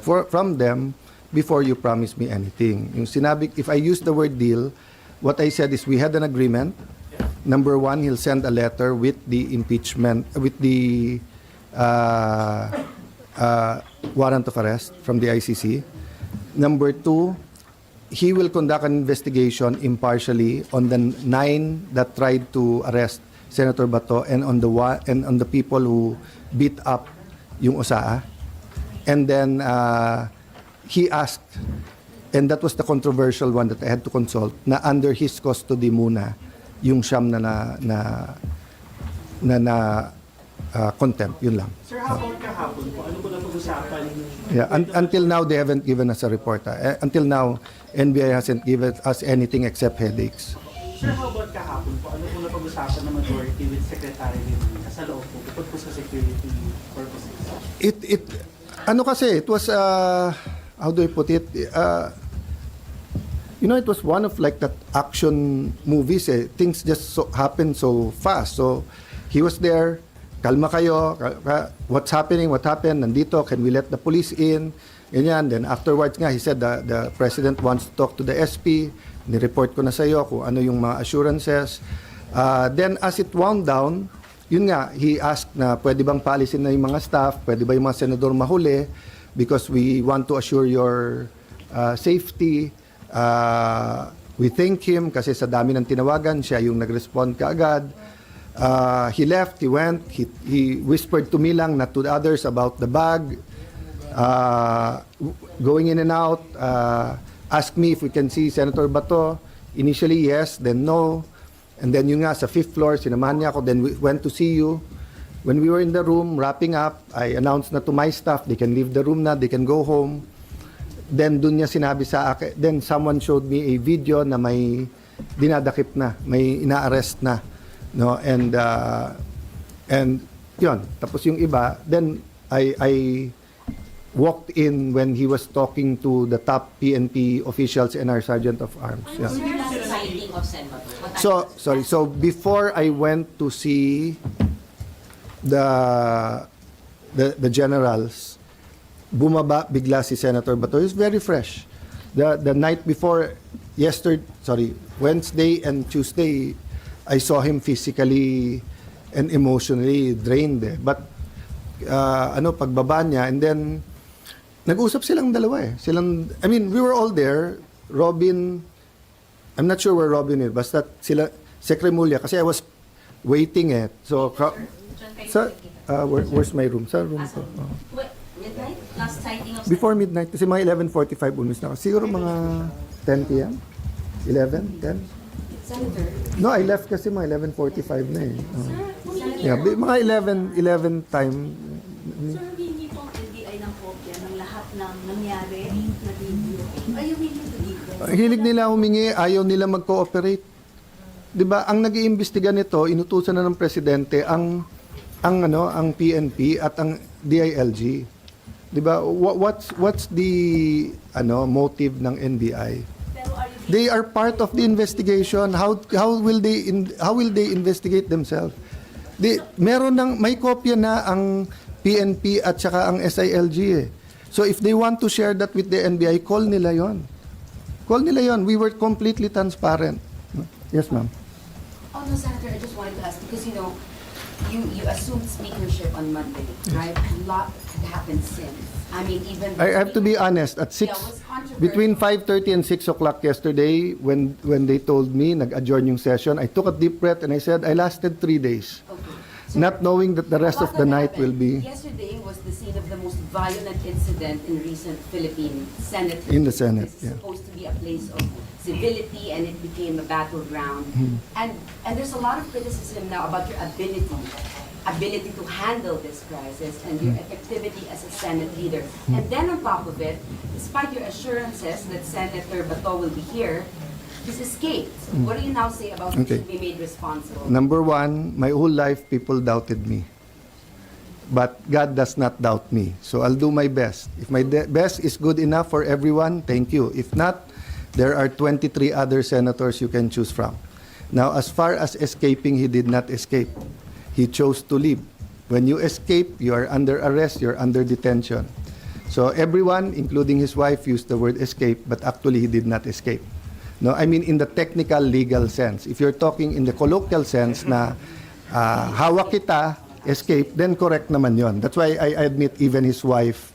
from them before you promise me anything. Yung sinabi, if I use the word deal, what I said is we had an agreement. Number one, he'll send a letter with the impeachment, with the warrant of arrest from the ICC. Number two, he will conduct an investigation impartially on the 9 that tried to arrest Senator Bato and on the people who beat up yung OSAA. And then he asked, and that was the controversial one that I had to consult, na under his custody muna yung siyam na contempt, yun lang. Sir, how about kahapon po? Ano po na pag-usapan? Yeah, until now they haven't given us a report. Until now, NBI hasn't given us anything except headaches. Sir, how about kahapon po? Ano po na pag-usapan ng majority with Secretary Limina sa loob po, bukod po sa security purposes? It was, how do I put it? It was one of like that action movies eh. Things just happen so fast. So, he was there, kalma kayo, what's happening, what happened, nandito, can we let the police in? Ganyan. Then afterwards nga, he said the president wants to talk to the SP. Ni-report ko na sa iyo kung ano yung mga assurances. Then as it wound down, yun nga, he asked na pwede bang paalisin na yung mga staff, pwede ba yung mga senador mahuli because we want to assure your safety. We thank him kasi sa dami ng tinawagan, siya yung nag-respond kaagad. He left, he went, he whispered to me lang, not to the others, about the bag, going in and out, asked me if we can see Senator Bato. Initially, yes, then no. And then yun nga, sa 5th floor, sinamahan niya ako, then we went to see you. When we were in the room, wrapping up, I announced na to my staff, they can leave the room na, they can go home. Then dun niya sinabi sa akin, then someone showed me a video na may dinadakip na, may ina-arrest na. No, and yun, tapos yung iba, then I walked in when he was talking to the top PNP officials and our sergeant of arms. Yeah. Sir, last sighting of Sen. Bato? What time? So before I went to see the generals, bumaba bigla si Senator Bato. He's very fresh. The night before, Wednesday and Tuesday, I saw him physically and emotionally drained. But pagbaba niya, and then nag-usap silang dalawa eh. We were all there. Robin, I'm not sure where Robin is. Basta sila, Sec Remulla, kasi I was waiting eh. So, where's my room? Sa room ko. Oh. Midnight? Last sighting of... Before midnight, kasi mga 11:45 umis na ako. Siguro mga 10 p.m.? 11? 10? Senator, No, I left kasi mga 11:45 na eh. Oh. Yeah, mga 11 time. Sir, humingi po ang NBI ng kopya ng lahat ng nangyari na video. Are you willing to give them? Hilig nila humingi, ayaw nila mag-cooperate. 'Di ba? Ang nag-iimbestiga nito, inutusan na ng presidente ang PNP at ang DILG. 'Di ba? What's the motive ng NBI? Pero are you They are part of the investigation. How will they investigate themselves? May kopya na ang PNP at saka ang SILG eh. So if they want to share that with the NBI, call nila yon. Call nila yon. We were completely transparent. Yes, ma'am. Oh no, Senator, I just wanted to ask because you assumed speakership on Monday, right? A lot had happened since. I mean, even I have to be honest. At Yeah, it was controversial. between 5:30 and 6 o'clock yesterday, when they told me nag-adjourn yung session, I took a deep breath and I said I lasted 3 days, Okay. not knowing that the rest of What the night happened? will be Yesterday was the scene of the most violent incident in recent Philippine Senate. in the Senate. This is Yeah. supposed to be a place of civility, and it became a battleground. Hmm. And there's a lot of criticism now about your ability to handle this crisis and your Hmm. effectivity as a Senate leader. And then on top of it, despite your assurances that Senator Bato will be here, he's escaped. What do you now say about who Hmm. Okay. should be made responsible? Number one, my whole life people doubted me. But God does not doubt me. So I'll do my best. If my best is good enough for everyone, thank you. If not, there are 23 other senators you can choose from. Now, as far as escaping, he did not escape. He chose to leave. When you escape, you are under arrest, you're under detention. So everyone, including his wife, used the word escape, but actually he did not escape. No, I mean in the technical legal sense. If you're talking in the colloquial sense na hawak kita, escape, then correct naman yon. That's why I admit even his wife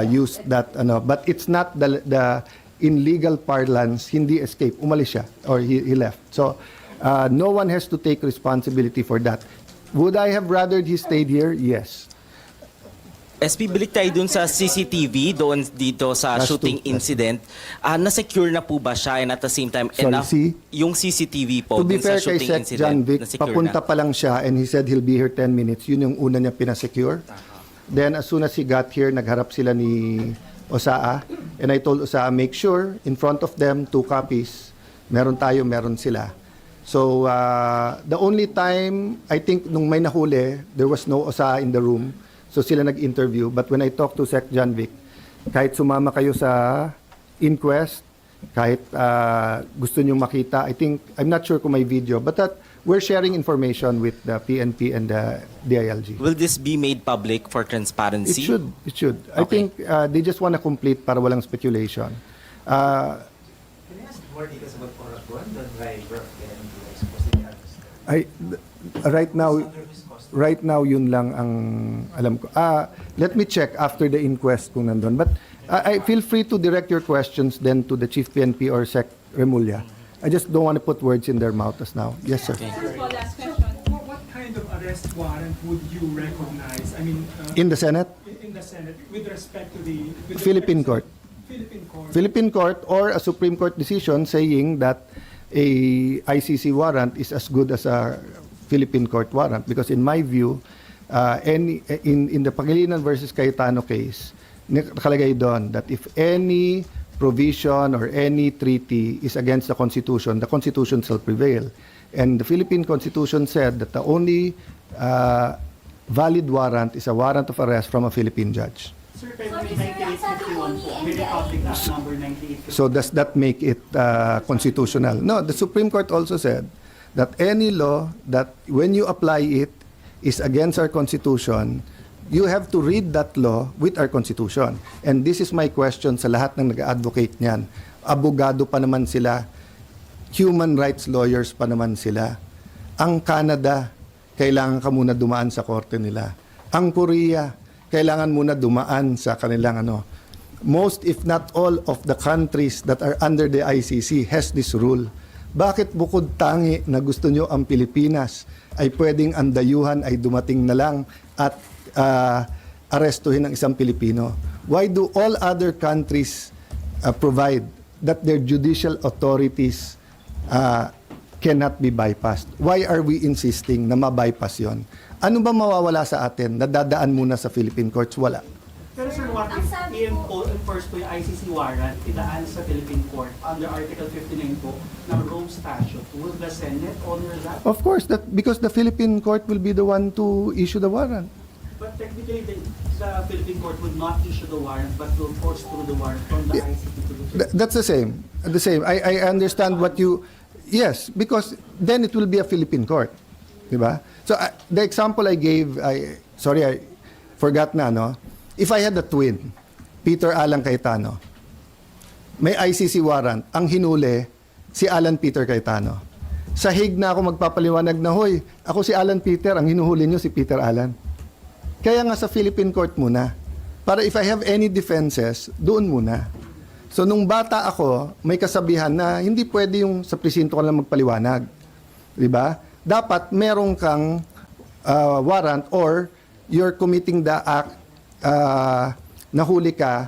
used that, but it's not the in legal parlance, hindi escape, umalis siya, or he left. So no one has to take responsibility for that. Would I have rather he stayed here? Yes. SP, balik tayo dun sa CCTV, doon dito sa Last shooting two. incident. Na-secure na po ba siya and at the same time, Sorry, yung CCTV po To be dun sa fair kay shooting Sec. incident, John Vic, na-secure papunta na? pa lang siya and he said he'll be here 10 minutes. Yun yung una niya pinasecure. Then as soon as he got here, nagharap sila ni Osaa. And I told Osaa, make sure in front of them, 2 copies. Meron tayo, meron sila. So the only time, I think nung may nahuli, there was no Osaa in the room. So sila nag-interview. But when I talked to Sec. John Vic, kahit sumama kayo sa inquest, kahit gusto nyo makita, I'm not sure kung may video, but that we're sharing information with the PNP and the DILG. Will this be made public for It transparency? should. I Okay. think they just want to complete para walang speculation. Can I ask more details about Foras Buwan than by Burke and supposedly others? Right now yun lang ang alam ko. Let me check after the inquest kung nandun. But I feel free to direct your questions then to the Chief PNP or Sec. Remulla. I just don't want to put words in their mouth as now. Yes, sir. last question. What kind of arrest warrant would you recognize? I mean, In the Senate, in the Senate with respect to the with Philippine respect- court. Philippine court or a Supreme Court decision saying that a ICC warrant is as good as a Philippine court warrant, because in my view, in the Pangilinan versus Cayetano case, nakalagay doon that if any provision or any treaty is against the Constitution shall prevail. And the Philippine Constitution said that the only valid warrant is a warrant of arrest from a Philippine judge. Sir, pero may 9851 po. May Republic Act number 9851. So does that make it constitutional? No, the Supreme Court also said that any law that when you apply it is against our Constitution, you have to read that law with our Constitution. And this is my question sa lahat ng nag-advocate niyan. Abogado pa naman sila, human rights lawyers pa naman sila. Ang Canada, kailangan ka muna dumaan sa korte nila. Ang Korea, kailangan muna dumaan sa kanilang most if not all of the countries that are under the ICC has this rule Bakit bukod tangi na gusto nyo ang Pilipinas ay pwedeng ang dayuhan ay dumating na lang at arestuhin ng isang Pilipino? Why do all other countries provide that their judicial authorities cannot be bypassed? Why are we insisting na ma-bypass yon? Ano ba mawawala sa atin? Nadadaan muna sa Philippine courts? Wala. Pero sir, what if i-enforce po yung ICC warrant, idaan sa Philippine court under Article 59 po ng Rome Statute? Will the Senate honor that? Of course, that because the Philippine court will be the one to issue the warrant. But technically, the Philippine court would not issue the warrant, but will force through the warrant from the ICC to the That's the same. The same. I understand what you... Yes, because then it will be a Philippine court. Diba? So, the example I gave, I forgot na, no? If I had a twin, Peter Alan Cayetano, may ICC warrant, ang hinuli, si Alan Peter Cayetano. Sa Hague na ako magpapaliwanag na, hoy, ako si Alan Peter, ang hinuhuli nyo si Peter Alan. Kaya nga sa Philippine court muna. Para if I have any defenses, doon muna. So nung bata ako, may kasabihan na hindi pwede yung sa presinto ka lang magpaliwanag. Di ba? Dapat merong kang warrant or you're committing the act, nahuli ka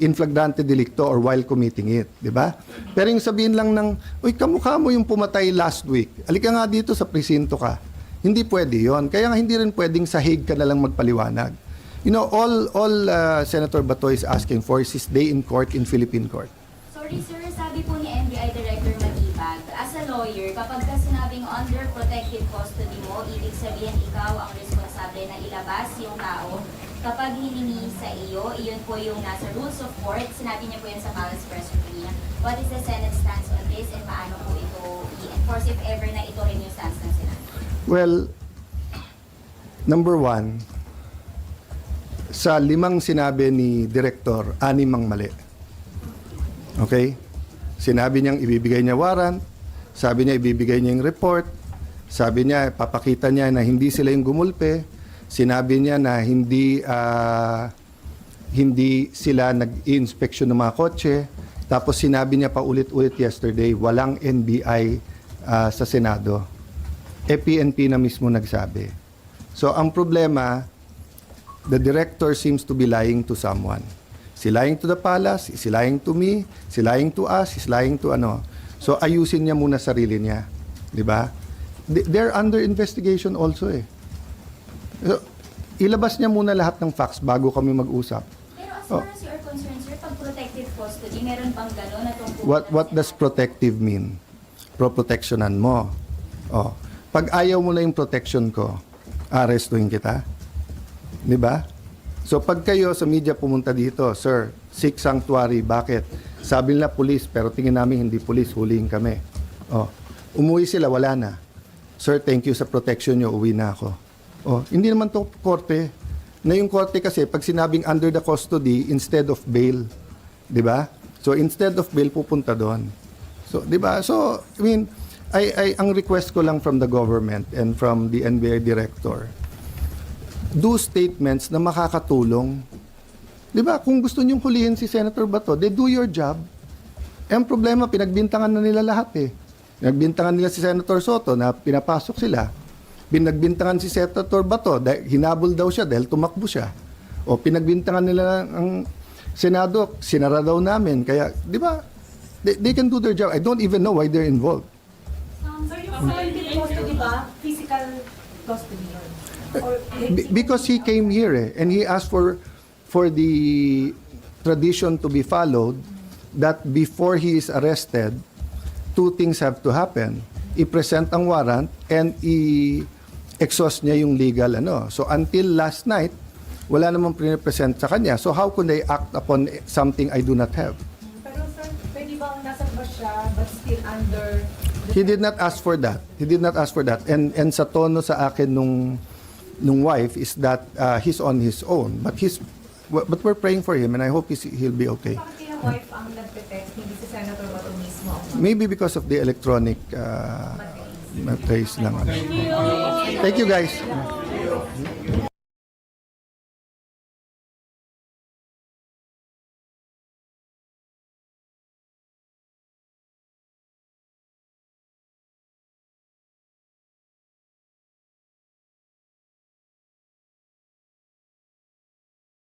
in flagrante delicto or while committing it. Di ba? Pero yung sabihin lang ng, uy, kamukha mo yung pumatay last week. Alika nga dito sa presinto ka. Hindi pwede yon. Kaya nga hindi rin pwedeng sa Hague ka na lang magpaliwanag. You know, all Senator Bato is asking for is his day in court in Philippine court. Sorry sir, sabi po ni NBI Director Matibag, as a lawyer, kapag ka sinabing under protective custody mo, ibig sabihin ikaw ang responsable na ilabas yung tao. Kapag hiningi sa iyo, iyon po yung nasa rules of court, sinabi niya po yun sa Palace Press Review. What is the Senate stance on this and paano po ito i-enforce if ever na ito rin yung stance ng Senate? Well, number one, sa 5 sinabi ni Director, 6 ang mali. Okay? Sinabi niyang ibibigay niya warrant, sabi niya ibibigay niya yung report, sabi niya papakita niya na hindi sila yung gumulpe, sinabi niya na hindi sila nag-i-inspection ng mga kotse, tapos sinabi niya pa ulit-ulit yesterday, walang NBI sa Senado. PNP na mismo nagsabi. So ang problema, the director seems to be lying to someone. He's lying to the palace, he's lying to me, he's lying to us, he's lying to ano. So ayusin niya muna sarili niya, 'di ba? They're under investigation also eh. So, ilabas niya muna lahat ng facts bago kami mag-usap. Pero as far as you are concerned, sir, pag protective custody, meron bang gano'n na tungkol? What does protective mean? Pro-protectionan mo. Oh, pag ayaw mo na yung protection ko, arestuhin kita. 'Di ba? So pag kayo sa media pumunta dito, sir, Sikh Sanctuary, bakit? Sabi nila police, pero tingin namin hindi police, huliin kami. Oh, umuwi sila, wala na. Sir, thank you sa protection nyo, uwi na ako. Oh, hindi naman to korte. Na yung korte kasi, pag sinabing under the custody, instead of bail. 'Di ba? So instead of bail, pupunta doon. So, 'di ba? So, I mean, ang request ko lang from the government and from the NBI director, do statements na makakatulong. 'Di ba? Kung gusto niyong hulihin si Senator Bato, they do your job. Ang problema, pinagbintangan na nila lahat eh. Pinagbintangan nila si Senator Soto na pinapasok sila. Pinagbintangan si Senator Bato, hinabol daw siya dahil tumakbo siya. O pinagbintangan nila ang Senado, sinara daw namin. Kaya, 'di ba? They can do their job. I don't even know why they're involved. Sir, yung protective custody ba? Physical custody yun? Or Because he came here and he asked for the tradition to be followed that before he is arrested, 2 things have to happen. I-present ang warrant and i-exhaust niya yung legal ano. So until last night, wala namang pre-present sa kanya. So how could I act upon something I do not have? pero sir, pwede bang nasa bus siya but still under... He did not ask for that. He did not ask for that. And sa tono sa akin nung wife is that he's on his own. But we're praying for him and I hope he'll be okay. Bakit yung wife ang nagpe-test, hindi si Senator Bato mismo? Maybe because of the electronic trace lang. Thank you guys.